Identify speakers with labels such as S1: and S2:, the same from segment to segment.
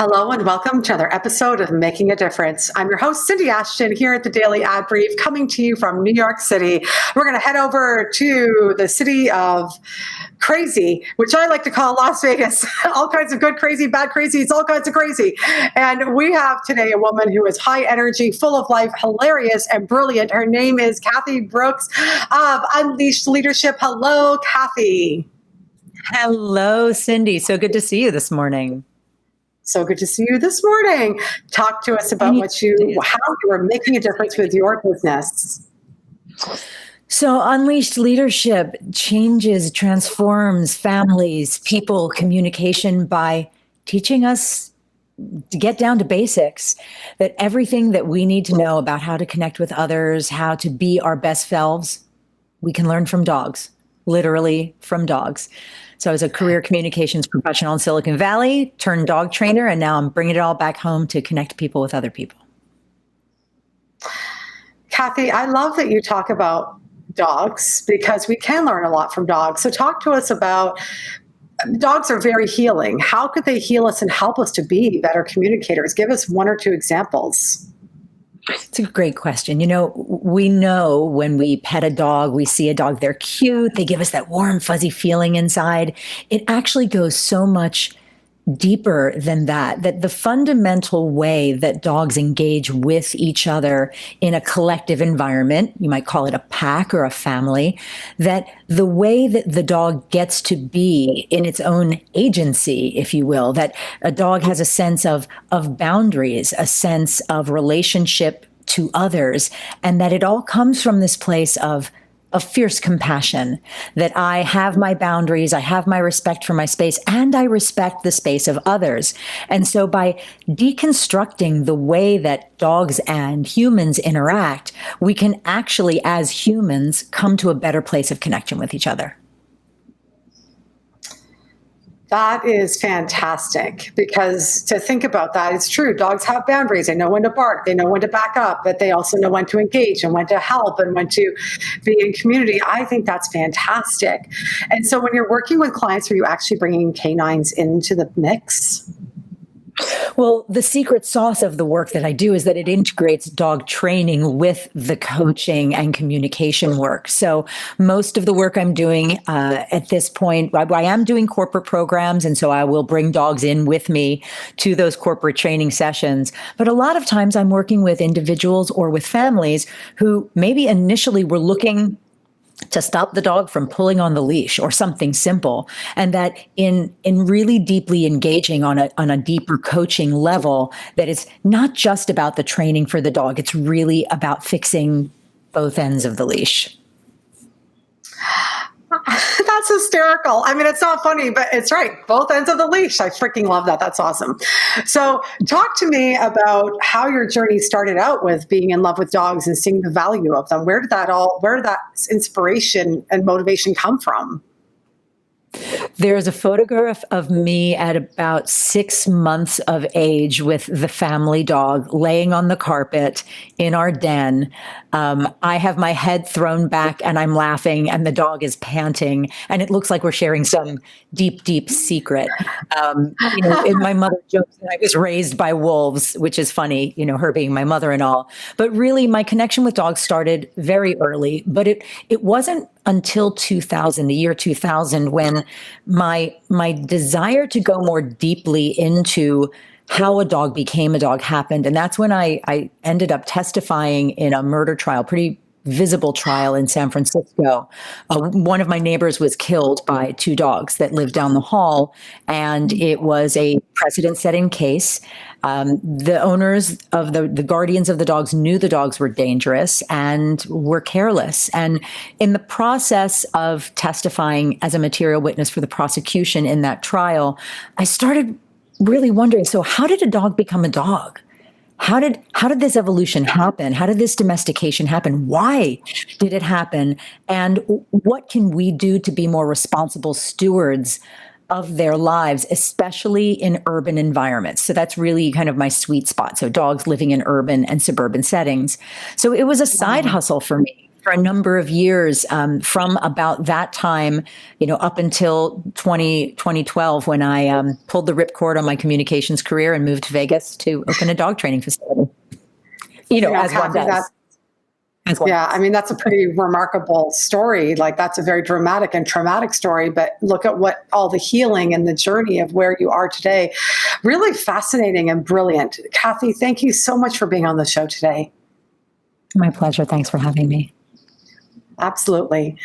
S1: Hello and welcome to another episode of Making a Difference. I'm your host, Cindy Ashton, here at the Daily Ad Brief, coming to you from New York City. We're going to head over to the city of crazy, which I like to call Las Vegas. All kinds of good crazy, bad crazy, it's all kinds of crazy. And we have today a woman who is high energy, full of life, hilarious, and brilliant. Her name is Cathy Brooks of Unleashed Leadership. Hello, Cathy.
S2: Hello, Cindy. So good to see you this morning.
S1: So good to see you this morning. Talk to us about how you are making a difference with your business.
S2: So Unleashed Leadership changes, transforms families, people, communication by teaching us to get down to basics, that everything that we need to know about how to connect with others, how to be our best selves, we can learn from dogs, literally from dogs. So I was a career communications professional in Silicon Valley, turned dog trainer, and now I'm bringing it all back home to connect people with other people.
S1: Cathy, I love that you talk about dogs because we can learn a lot from dogs. So talk to us about, dogs are very healing. How could they heal us and help us to be better communicators? Give us one or two examples.
S2: It's a great question. You know, we know when we pet a dog, we see a dog, they're cute, they give us that warm, fuzzy feeling inside. It actually goes so much deeper than that, that the fundamental way that dogs engage with each other in a collective environment, you might call it a pack or a family, that the way that the dog gets to be in its own agency, if you will, that a dog has a sense of boundaries, a sense of relationship to others, and that it all comes from this place of fierce compassion, that I have my boundaries, I have my respect for my space, and I respect the space of others. And so by deconstructing the way that dogs and humans interact, we can actually, as humans, come to a better place of connection with each other.
S1: That is fantastic, because to think about that, it's true. Dogs have boundaries. They know when to bark. They know when to back up, but they also know when to engage and when to help and when to be in community. I think that's fantastic. And so when you're working with clients, are you actually bringing canines into the mix?
S2: Well, the secret sauce of the work that I do is that it integrates dog training with the coaching and communication work. So most of the work I'm doing at this point, I am doing corporate programs, and so I will bring dogs in with me to those corporate training sessions. But a lot of times I'm working with individuals or with families who maybe initially were looking to stop the dog from pulling on the leash or something simple. And that in really deeply engaging on a deeper coaching level, that it's not just about the training for the dog, it's really about fixing both ends of the leash.
S1: That's hysterical. I mean, it's not funny, but it's right. Both ends of the leash. I freaking love that. That's awesome. So talk to me about how your journey started out with being in love with dogs and seeing the value of them. Where did that inspiration and motivation come from?
S2: There's a photograph of me at about 6 months of age with the family dog laying on the carpet in our den. I have my head thrown back and I'm laughing and the dog is panting and it looks like we're sharing some deep, deep secret. My mother jokes that I was raised by wolves, which is funny, her being my mother and all. But really my connection with dogs started very early, but it wasn't until 2000, the year 2000, when my desire to go more deeply into how a dog became a dog happened. And that's when I ended up testifying in a murder trial, pretty visible trial in San Francisco. One of my neighbors was killed by two dogs that lived down the hall, and it was a precedent-setting case. The owners of the guardians of the dogs knew the dogs were dangerous and were careless. And in the process of testifying as a material witness for the prosecution in that trial, I started really wondering, so how did a dog become a dog? How did this evolution happen? How did this domestication happen? Why did it happen? And what can we do to be more responsible stewards of their lives, especially in urban environments? So that's really kind of my sweet spot. So dogs living in urban and suburban settings. So it was a side hustle for me for a number of years, from about that time, up until 2012, when I pulled the ripcord on my communications career and moved to Vegas to open a dog training facility. As one
S1: Cathy,
S2: does.
S1: Yeah, I mean, that's a pretty remarkable story. Like, that's a very dramatic and traumatic story, but look at what all the healing and the journey of where you are today. Really fascinating and brilliant. Cathy, thank you so much for being on the show today.
S2: My pleasure. Thanks for having me.
S1: Absolutely.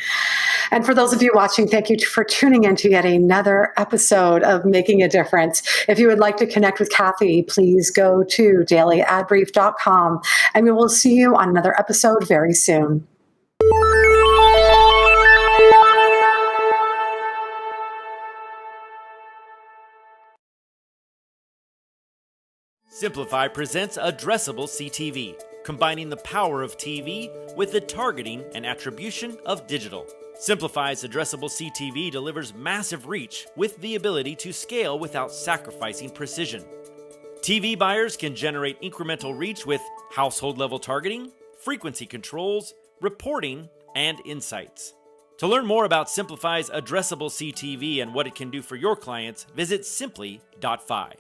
S1: And for those of you watching, thank you for tuning in to yet another episode of Making a Difference. If you would like to connect with Cathy, please go to dailyadbrief.com, and we will see you on another episode very soon.
S3: Simplify presents Addressable CTV, combining the power of TV with the targeting and attribution of digital. Simplify's Addressable CTV delivers massive reach with the ability to scale without sacrificing precision. TV buyers can generate incremental reach with household-level targeting, frequency controls, reporting, and insights. To learn more about Simplify's Addressable CTV and what it can do for your clients, visit simply.fi.